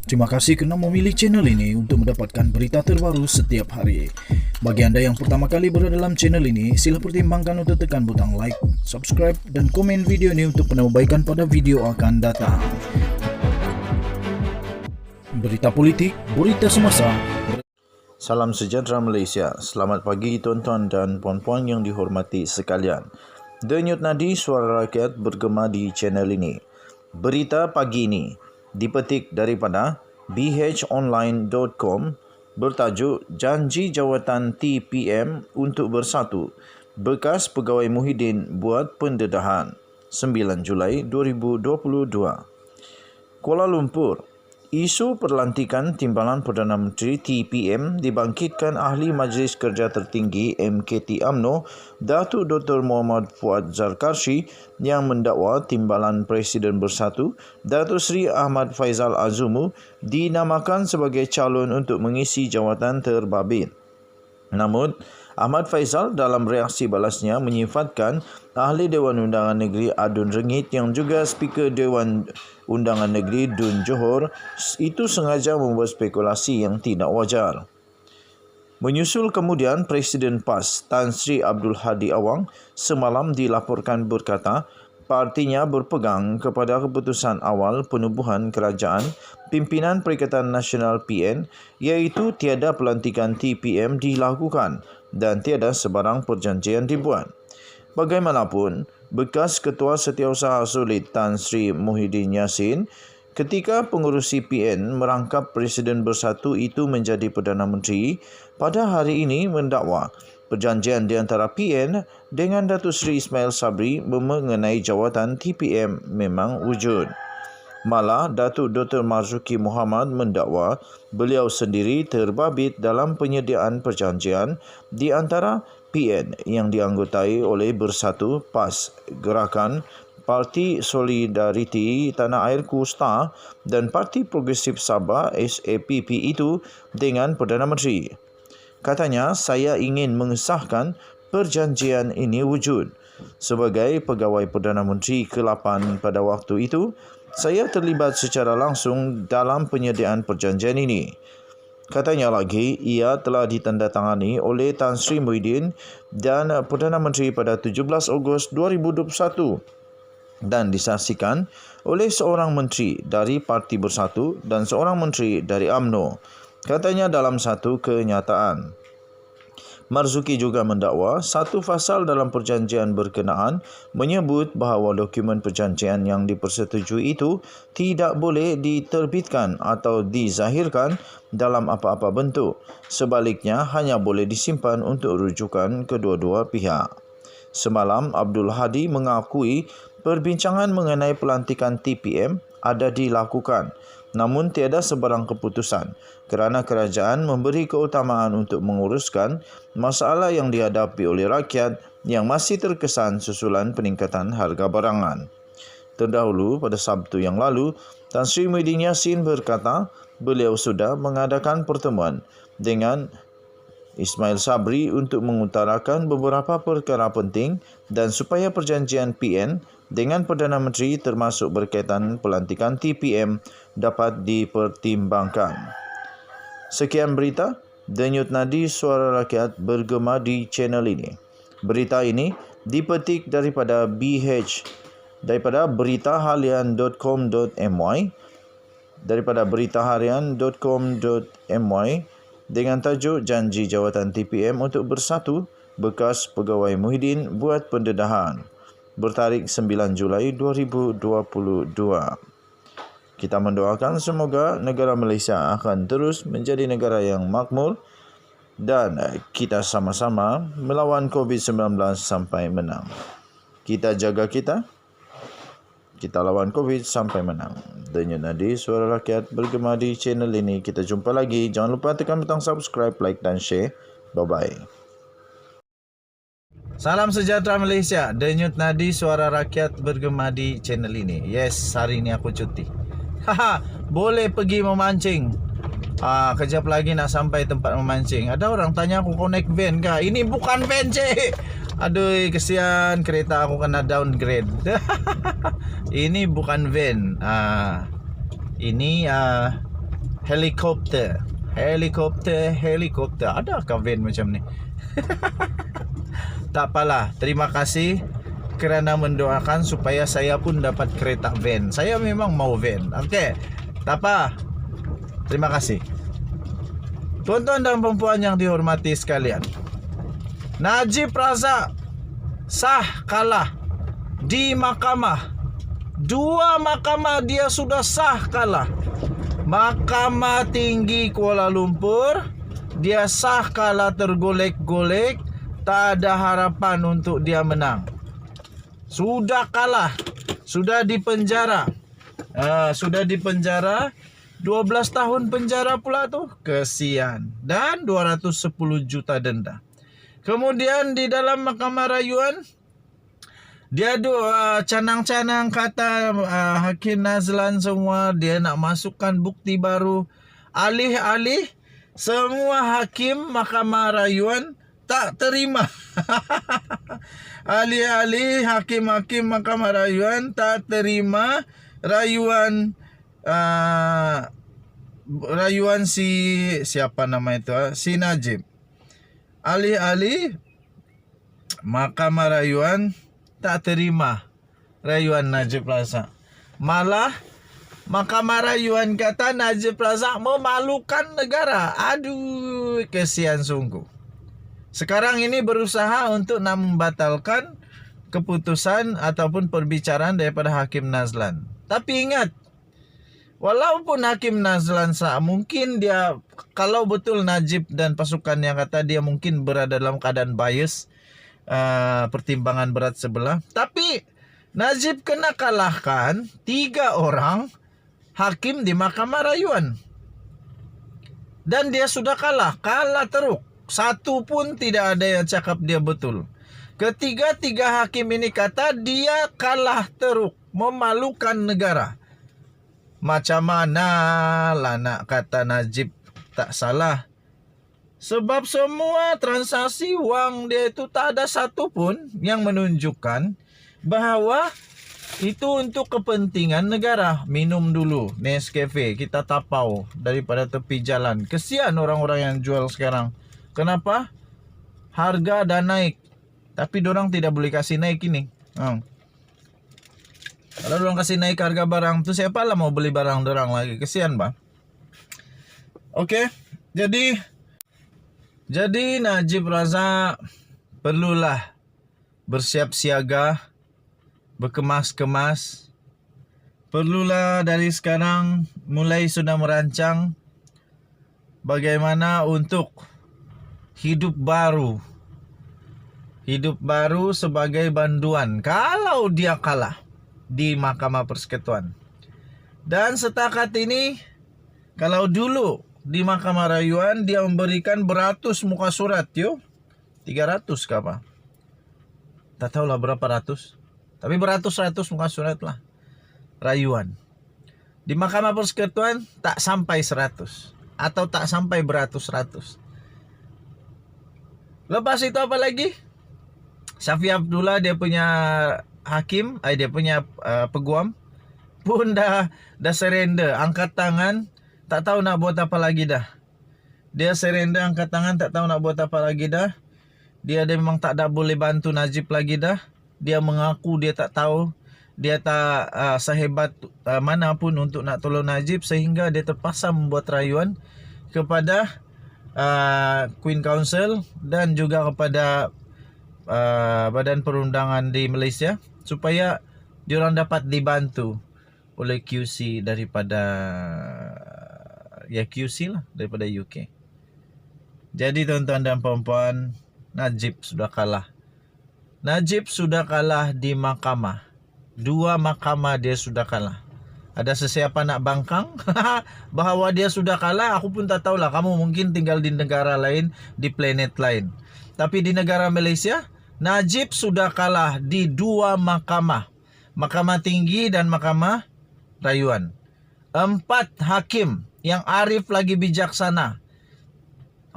Terima kasih kerana memilih channel ini untuk mendapatkan berita terbaru setiap hari. Bagi anda yang pertama kali berada dalam channel ini, sila pertimbangkan untuk tekan butang like, subscribe dan komen video ini untuk penambahbaikan pada video akan datang. Berita politik, berita semasa. Salam sejahtera Malaysia. Selamat pagi tuan-tuan dan puan-puan yang dihormati sekalian. Denyut nadi suara rakyat bergema di channel ini. Berita pagi ini dipetik daripada bhonline.com bertajuk Janji Jawatan TPM untuk Bersatu. Bekas Pegawai Muhyiddin buat pendedahan. 9 Julai 2022. Kuala Lumpur. Isu perlantikan Timbalan Perdana Menteri TPM dibangkitkan Ahli Majlis Kerja Tertinggi MKT UMNO Datuk Dr. Muhammad Fuad Zarkarshi yang mendakwa Timbalan Presiden Bersatu Datuk Seri Ahmad Faizal Azumu dinamakan sebagai calon untuk mengisi jawatan terbabit. Namun, Ahmad Faizal dalam reaksi balasnya menyifatkan Ahli Dewan Undangan Negeri Adun Rengit yang juga Speaker Dewan Undangan Negeri Dun Johor itu sengaja membuat spekulasi yang tidak wajar. Menyusul kemudian Presiden PAS Tan Sri Abdul Hadi Awang semalam dilaporkan berkata partinya berpegang kepada keputusan awal penubuhan kerajaan pimpinan Perikatan Nasional PN iaitu tiada pelantikan TPM dilakukan dan tiada sebarang perjanjian dibuat. Bagaimanapun, bekas Ketua Setiausaha Solid Tan Sri Muhyiddin Yassin ketika pengurus CPN merangkap Presiden Bersatu itu menjadi Perdana Menteri pada hari ini mendakwa perjanjian di antara PN dengan Datuk Seri Ismail Sabri mengenai jawatan TPM memang wujud. Malah, Datuk Dr. Marzuki Muhammad mendakwa beliau sendiri terbabit dalam penyediaan perjanjian di antara PN yang dianggotai oleh Bersatu PAS, Gerakan Parti Solidariti Tanah Airku STAR dan Parti Progresif Sabah SAPP itu dengan Perdana Menteri. Katanya, saya ingin mengesahkan perjanjian ini wujud. Sebagai pegawai Perdana Menteri ke-8 pada waktu itu, saya terlibat secara langsung dalam penyediaan perjanjian ini. Katanya lagi, ia telah ditandatangani oleh Tan Sri Muhyiddin dan Perdana Menteri pada 17 Ogos 2021 dan disaksikan oleh seorang menteri dari Parti Bersatu dan seorang menteri dari UMNO. Katanya dalam satu kenyataan. Marzuki juga mendakwa satu pasal dalam perjanjian berkenaan menyebut bahawa dokumen perjanjian yang dipersetujui itu tidak boleh diterbitkan atau dizahirkan dalam apa-apa bentuk. Sebaliknya, hanya boleh disimpan untuk rujukan kedua-dua pihak. Semalam, Abdul Hadi mengakui perbincangan mengenai pelantikan TPM ada dilakukan. Namun tiada sebarang keputusan kerana kerajaan memberi keutamaan untuk menguruskan masalah yang dihadapi oleh rakyat yang masih terkesan susulan peningkatan harga barangan. Terdahulu pada Sabtu yang lalu, Tan Sri Muhyiddin Yassin berkata beliau sudah mengadakan pertemuan dengan Ismail Sabri untuk mengutarakan beberapa perkara penting dan supaya perjanjian PN dengan Perdana Menteri termasuk berkaitan pelantikan TPM dapat dipertimbangkan. Sekian berita, denyut nadi suara rakyat bergema di channel ini. Berita ini dipetik daripada beritaharian.com.my dengan tajuk Janji Jawatan TPM untuk Bersatu, bekas Pegawai Muhyiddin buat pendedahan. Bertarikh 9 Julai 2022. Kita mendoakan semoga negara Malaysia akan terus menjadi negara yang makmur dan kita sama-sama melawan COVID-19 sampai menang. Kita jaga kita lawan COVID sampai menang. Denyut nadi suara rakyat bergema di channel ini. Kita jumpa lagi. Jangan lupa tekan butang subscribe, like dan share. Bye-bye. Salam sejahtera Malaysia. Denyut nadi suara rakyat bergema di channel ini. Yes, hari ini aku cuti. Haha, boleh pergi memancing. Kejap lagi nak sampai tempat memancing. Ada orang tanya aku, kau naik van kah? Ini bukan van, cik. Aduh, kesian, kereta aku kena downgrade. Ini bukan van. Ini helikopter. Adakah van macam ni? Tak apalah. Terima kasih kerana mendoakan supaya saya pun dapat kereta van. Saya memang mau van. Okey. Tak apa. Terima kasih. Tuan-tuan dan perempuan yang dihormati sekalian, Najib Razak sah kalah di mahkamah. 2 mahkamah dia sudah sah kalah. Mahkamah Tinggi Kuala Lumpur, dia sah kalah tergolek-golek. Tak ada harapan untuk dia menang. Sudah kalah. Sudah dipenjara. Sudah dipenjara 12 tahun penjara pula tu. Kesian. Dan 210 juta denda. Kemudian di dalam mahkamah rayuan, dia canang-canang kata Hakim Nazlan semua, dia nak masukkan bukti baru. Alih-alih semua hakim mahkamah rayuan tak terima. Alih-alih hakim-hakim mahkamah rayuan tak terima rayuan si siapa nama itu, si Najib. Alih-alih mahkamah rayuan tak terima rayuan Najib Razak, malah mahkamah rayuan kata Najib Razak memalukan negara. Aduh, kesian sungguh. Sekarang ini berusaha untuk nak membatalkan keputusan ataupun perbicaraan daripada Hakim Nazlan. Tapi ingat, walaupun Hakim Nazlan sah, mungkin dia, kalau betul Najib dan pasukan yang kata dia mungkin berada dalam keadaan bias, pertimbangan berat sebelah. Tapi Najib kena kalahkan 3 orang hakim di mahkamah rayuan. Dan dia sudah kalah teruk. Satu pun tidak ada yang cakap dia betul. Ketiga-tiga hakim ini kata dia kalah teruk, memalukan negara. Macam mana lah nak kata Najib tak salah? Sebab semua transaksi wang dia itu tak ada satu pun yang menunjukkan bahawa itu untuk kepentingan negara. Minum dulu Nescafe, kita tapau daripada tepi jalan. Kesian orang-orang yang jual sekarang. Kenapa? Harga dah naik, tapi dorang tidak boleh kasih naik ini. Kalau dorang kasih naik harga barang tu, siapa lah mau beli barang dorang lagi? Kesian bang. Okey, jadi Najib Razak perlulah bersiap siaga, berkemas-kemas. Perlulah dari sekarang mulai sudah merancang bagaimana untuk hidup baru. Hidup baru sebagai banduan kalau dia kalah di Mahkamah Persekutuan. Dan setakat ini, kalau dulu di mahkamah rayuan dia memberikan beratus muka surat, 300 ke apa? Tak tahulah berapa ratus. Tapi beratus-ratus muka surat lah rayuan. Di Mahkamah Persekutuan tak sampai 100 atau tak sampai beratus-ratus. Lepas itu apa lagi? Syafi Abdullah, dia punya hakim, dia punya peguam pun dah surrender, angkat tangan. Tak tahu nak buat apa lagi dah. Dia surrender, angkat tangan, tak tahu nak buat apa lagi dah. Dia memang tak ada boleh bantu Najib lagi dah. Dia mengaku dia tak tahu. Dia tak sehebat mana pun untuk nak tolong Najib, sehingga dia terpaksa membuat rayuan kepada Queen Council dan juga kepada Badan Perundangan di Malaysia supaya diorang dapat dibantu oleh QC daripada QC lah daripada UK. Jadi tuan-tuan dan puan-puan, Najib sudah kalah. Najib sudah kalah di mahkamah. 2 mahkamah dia sudah kalah. Ada sesiapa nak bangkang bahawa dia sudah kalah? Aku pun tak tahulah. Kamu mungkin tinggal di negara lain, di planet lain. Tapi di negara Malaysia, Najib sudah kalah di 2 mahkamah. Mahkamah Tinggi dan Mahkamah Rayuan. 4 hakim yang arif lagi bijaksana.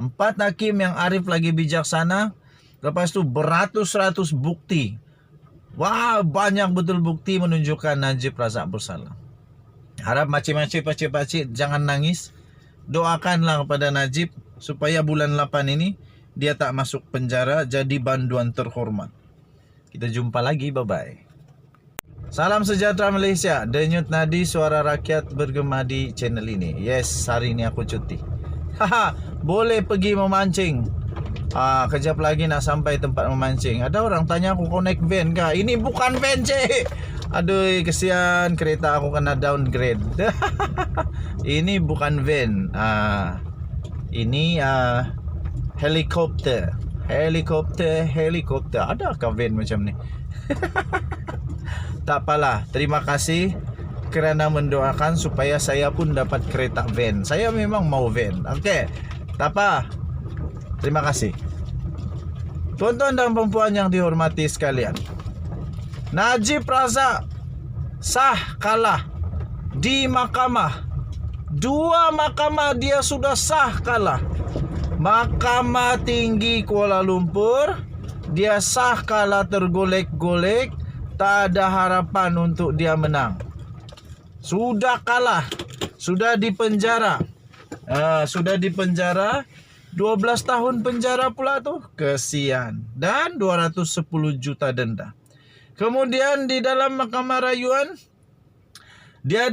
4 hakim yang arif lagi bijaksana. Lepas tu beratus-ratus bukti. Wah, banyak betul bukti menunjukkan Najib Razak bersalah. Harap makcik-makcik, pakcik-pakcik jangan nangis. doakanlah kepada Najib supaya bulan 8 ini dia tak masuk penjara, jadi banduan terhormat. Kita jumpa lagi, bye-bye. Salam sejahtera Malaysia. Denyut nadi suara rakyat bergema di channel ini. Yes, hari ini aku cuti. Boleh pergi memancing. Kejap lagi nak sampai tempat memancing. Ada orang tanya aku, kau naik van kah? Ini bukan van, cik. Aduh, kesian, kereta aku kena downgrade. Ini bukan van. Ini helikopter. Helikopter. Adakah van macam ni? Tak apalah. Terima kasih kerana mendoakan supaya saya pun dapat kereta van. Saya memang mau van. Okey. Tak apa. Terima kasih. Tuan-tuan dan perempuan yang dihormati sekalian, Najib Razak sah kalah di mahkamah. 2 mahkamah dia sudah sah kalah. Mahkamah Tinggi Kuala Lumpur, dia sah kalah, tergolek-golek. Tak ada harapan untuk dia menang. Sudah kalah. Sudah dipenjara. Sudah dipenjara 12 tahun penjara pula tu. Kesian. Dan 210 juta denda. Kemudian di dalam mahkamah rayuan, dia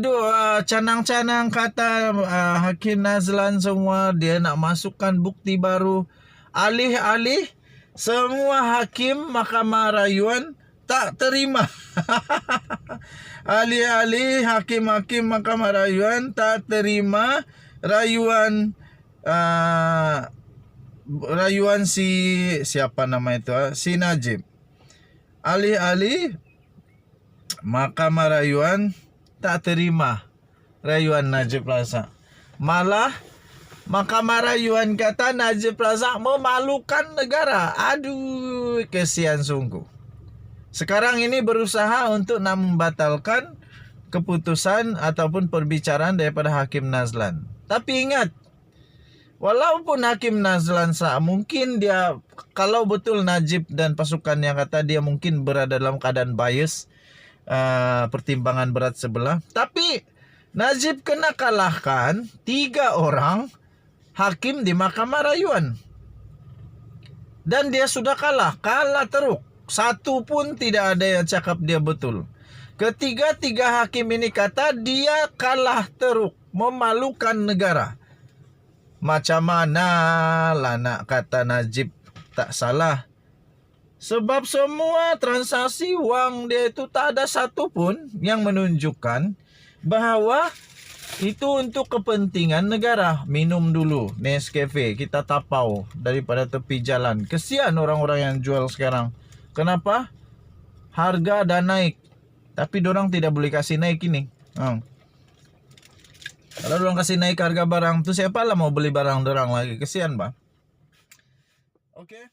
canang-canang kata Hakim Nazlan semua, dia nak masukkan bukti baru. Alih-alih semua hakim mahkamah rayuan tak terima. Alih-alih hakim-hakim mahkamah rayuan tak terima rayuan siapa nama itu, si Najib. Alih-alih mahkamah rayuan tak terima rayuan Najib Razak, malah mahkamah rayuan kata Najib Razak memalukan negara. Aduh, kesian sungguh. Sekarang ini berusaha untuk nak membatalkan keputusan ataupun perbicaraan daripada Hakim Nazlan. Tapi ingat, walaupun Hakim Nazlan sah, mungkin dia, kalau betul Najib dan pasukan yang kata dia mungkin berada dalam keadaan bias, pertimbangan berat sebelah. Tapi Najib kena kalahkan 3 orang hakim di mahkamah rayuan. Dan dia sudah kalah teruk. Satu pun tidak ada yang cakap dia betul. Ketiga-tiga hakim ini kata dia kalah teruk, memalukan negara. Macam mana lah nak kata Najib tak salah? Sebab semua transaksi wang dia itu tak ada satu pun yang menunjukkan bahawa itu untuk kepentingan negara. Minum dulu Nescafe, kita tapau daripada tepi jalan. Kesian orang-orang yang jual sekarang. Kenapa? Harga dah naik, tapi dorang tidak boleh kasih naik ini. Kalau dorang kasih naik harga barang tu, siapa lah mau beli barang dorang lagi? Kesian bang. Okay.